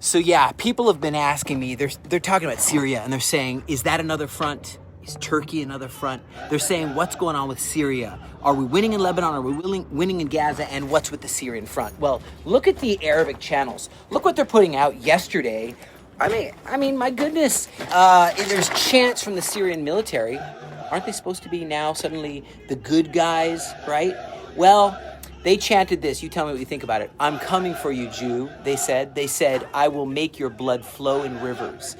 So yeah, people have been asking me, they're talking about Syria and they're saying, is that another front? Is Turkey another front? They're saying, what's going on with Syria? Are we winning in Lebanon? Are we winning in Gaza? And what's with the Syrian front? Well, look at the Arabic channels. Look what they're putting out yesterday. I mean, my goodness. There's chants from the Syrian military. Aren't they supposed to be now suddenly the good guys, right? Well, they chanted this. You tell me what you think about it. I'm coming for you, Jew, they said. They said, I will make your blood flow in rivers.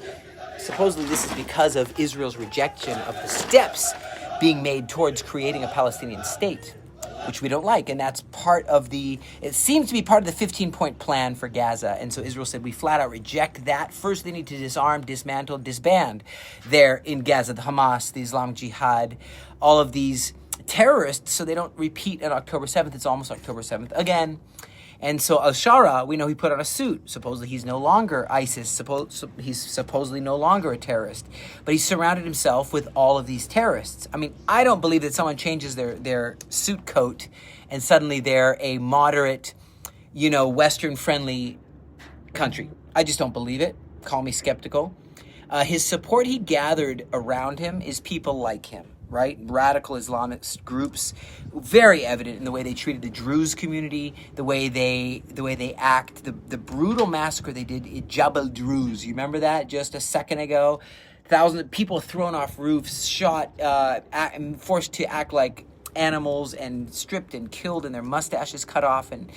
Supposedly this is because of Israel's rejection of the steps being made towards creating a Palestinian state, which we don't like. And that's it seems to be part of the 15-point plan for Gaza. And so Israel said, we flat out reject that. First, they need to disarm, dismantle, disband there in Gaza, the Hamas, the Islamic Jihad, all of these terrorists, so they don't repeat on October 7th. It's almost October 7th again. And so al-Shara, we know he put on a suit. Supposedly he's no longer ISIS. He's supposedly no longer a terrorist. But he surrounded himself with all of these terrorists. I mean, I don't believe that someone changes their suit coat and suddenly they're a moderate, Western-friendly country. I just don't believe it. Call me skeptical. His support he gathered around him is people like him, right? Radical Islamist groups, very evident in the way they treated the Druze community, the way they act, the brutal massacre they did at Jabal Druze. You remember that just a second ago? Thousands of people thrown off roofs, shot, forced to act like animals and stripped and killed and their mustaches cut off, and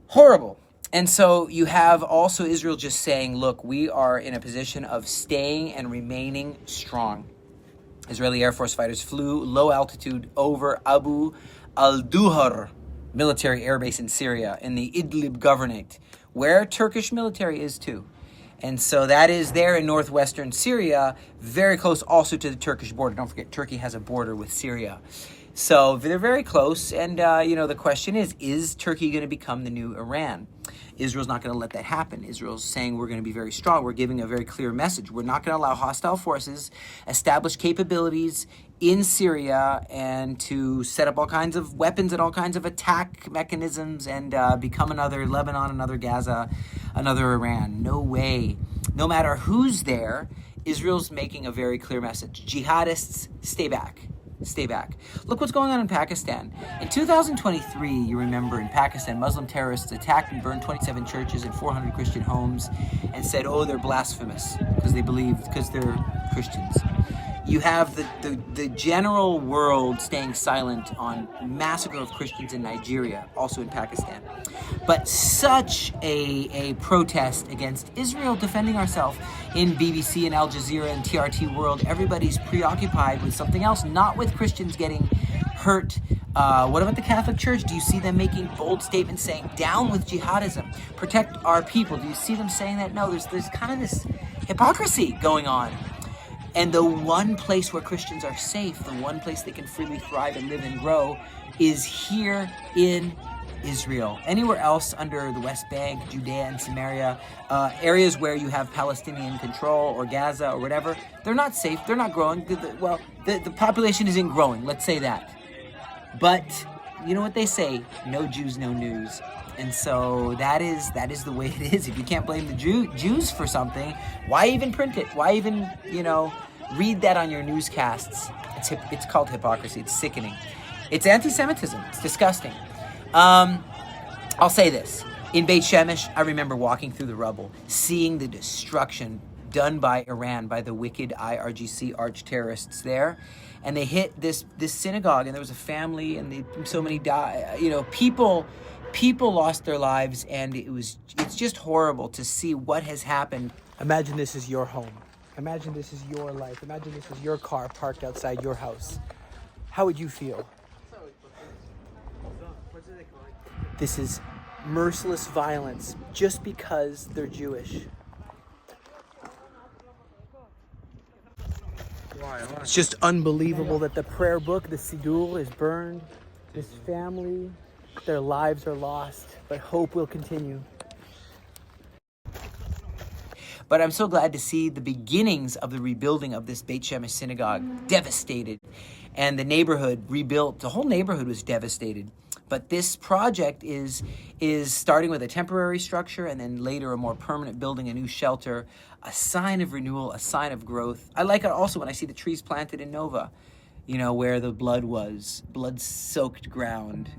horrible. And so you have also Israel just saying, look, we are in a position of staying and remaining strong. Israeli Air Force fighters flew low altitude over Abu al-Duhur military airbase in Syria in the Idlib governorate, where Turkish military is too. And so that is there in northwestern Syria, very close also to the Turkish border. Don't forget, Turkey has a border with Syria. So they're very close. And, the question is Turkey going to become the new Iran? Israel's not going to let that happen. Israel's saying we're going to be very strong. We're giving a very clear message. We're not going to allow hostile forces establish capabilities in Syria and to set up all kinds of weapons and all kinds of attack mechanisms and become another Lebanon, another Gaza, another Iran. No way. No matter who's there, Israel's making a very clear message. Jihadists, stay back. Stay back. Look what's going on in Pakistan. In 2023, you remember, in Pakistan, Muslim terrorists attacked and burned 27 churches and 400 Christian homes and said, they're blasphemous because they're Christians. You have the general world staying silent on massacre of Christians in Nigeria, also in Pakistan. But such a protest against Israel defending ourselves in BBC and Al Jazeera and TRT World. Everybody's preoccupied with something else, not with Christians getting hurt. What about the Catholic Church? Do you see them making bold statements saying, down with jihadism, protect our people? Do you see them saying that? No, there's kind of this hypocrisy going on. And the one place where Christians are safe, the one place they can freely thrive and live and grow, is here in Israel. Anywhere else under the West Bank, Judea and Samaria, areas where you have Palestinian control or Gaza or whatever, they're not safe, they're not growing. The population isn't growing, let's say that. But you know what they say, no Jews, no news. And so that is the way it is. If you can't blame the Jews for something, why even print it? Why even, read that on your newscasts? It's called hypocrisy. It's sickening. It's anti-Semitism. It's disgusting. I'll say this. In Beit Shemesh, I remember walking through the rubble, seeing the destruction done by Iran, by the wicked IRGC arch-terrorists there. And they hit this synagogue, and there was a family, and so many died. People lost their lives, and it's just horrible to see what has happened. Imagine this is your home. Imagine this is your life. Imagine this is your car parked outside your house. How would you feel? This is merciless violence just because they're Jewish. It's just unbelievable that the prayer book, the Siddur, is burned. This family, their lives are lost, but hope will continue. But I'm so glad to see the beginnings of the rebuilding of this Beit Shemesh synagogue devastated, and the neighborhood rebuilt. The whole neighborhood was devastated But this project is starting with a temporary structure and then later a more permanent building, a new shelter, a sign of renewal, a sign of growth. I like it also when I see the trees planted in Nova, where the blood-soaked ground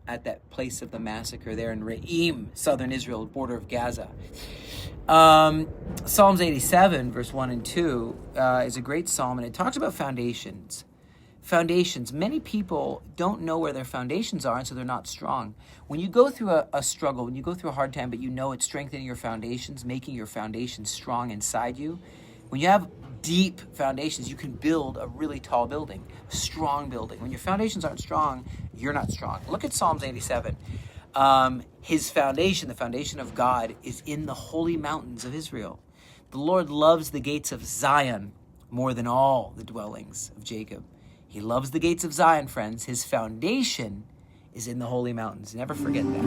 at that place of the massacre there in Reigniting, southern Israel, border of Gaza. Psalms 87, verse 1 and 2 is a great psalm, and it talks about foundations. Foundations. Many people don't know where their foundations are, and so they're not strong. When you go through a struggle, when you go through a hard time, but it's strengthening your foundations, making your foundations strong inside you. When you have deep foundations, you can build a really tall building, a strong building. When your foundations aren't strong, you're not strong. Look at Psalms 87. His foundation, the foundation of God, is in the holy mountains of Israel. The Lord loves the gates of Zion more than all the dwellings of Jacob. He loves the gates of Zion, friends. His foundation is in the holy mountains. Never forget that.